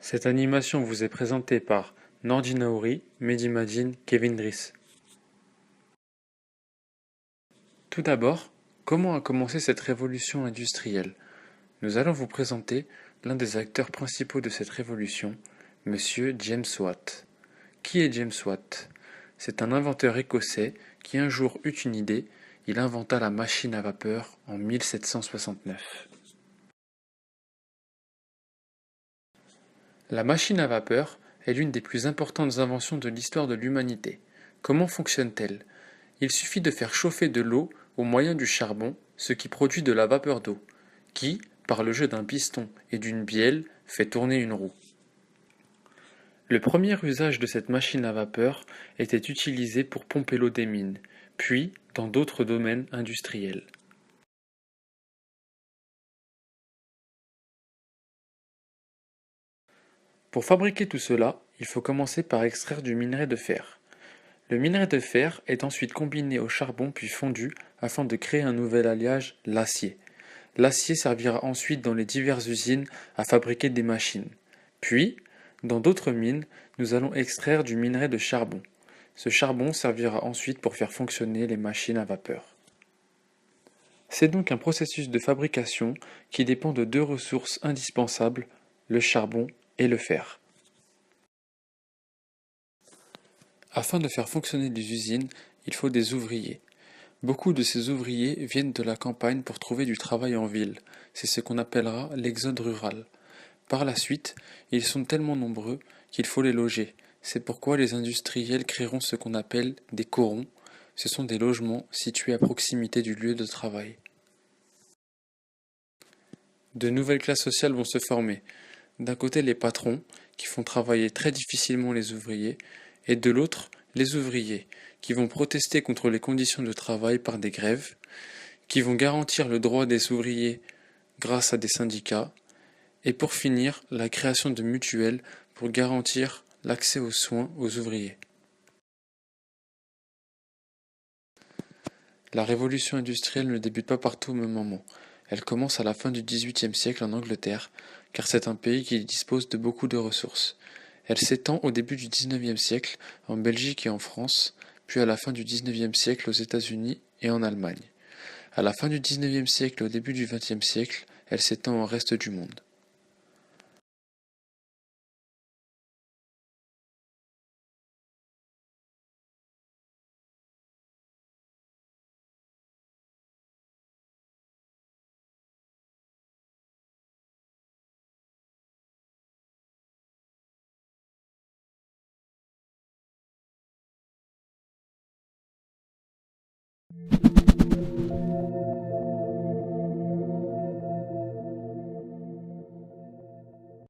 Cette animation vous est présentée par Nordi Naouri, Mehdi Madine, Kevin Driss. Tout d'abord, comment a commencé cette révolution industrielle? Nous allons vous présenter l'un des acteurs principaux de cette révolution, Monsieur James Watt. Qui est James Watt? C'est un inventeur écossais qui un jour eut une idée, il inventa la machine à vapeur en 1769. La machine à vapeur est l'une des plus importantes inventions de l'histoire de l'humanité. Comment fonctionne-t-elle? Il suffit de faire chauffer de l'eau au moyen du charbon, ce qui produit de la vapeur d'eau, qui, par le jeu d'un piston et d'une bielle, fait tourner une roue. Le premier usage de cette machine à vapeur était utilisé pour pomper l'eau des mines, puis dans d'autres domaines industriels. Pour fabriquer tout cela, il faut commencer par extraire du minerai de fer. Le minerai de fer est ensuite combiné au charbon puis fondu afin de créer un nouvel alliage, l'acier. L'acier servira ensuite dans les diverses usines à fabriquer des machines. Puis, dans d'autres mines, nous allons extraire du minerai de charbon. Ce charbon servira ensuite pour faire fonctionner les machines à vapeur. C'est donc un processus de fabrication qui dépend de deux ressources indispensables, le charbon et le fer. Afin de faire fonctionner les usines, il faut des ouvriers. Beaucoup de ces ouvriers viennent de la campagne pour trouver du travail en ville. C'est ce qu'on appellera l'exode rural. Par la suite, ils sont tellement nombreux qu'il faut les loger. C'est pourquoi les industriels créeront ce qu'on appelle des corons. Ce sont des logements situés à proximité du lieu de travail. De nouvelles classes sociales vont se former. D'un côté, les patrons, qui font travailler très difficilement les ouvriers, et de l'autre, les ouvriers, qui vont protester contre les conditions de travail par des grèves, qui vont garantir le droit des ouvriers grâce à des syndicats, et pour finir, la création de mutuelles pour garantir l'accès aux soins aux ouvriers. La révolution industrielle ne débute pas partout au même moment. Elle commence à la fin du XVIIIe siècle en Angleterre, car c'est un pays qui dispose de beaucoup de ressources. Elle s'étend au début du XIXe siècle en Belgique et en France, puis à la fin du XIXe siècle aux États-Unis et en Allemagne. À la fin du XIXe siècle et au début du XXe siècle, elle s'étend au reste du monde.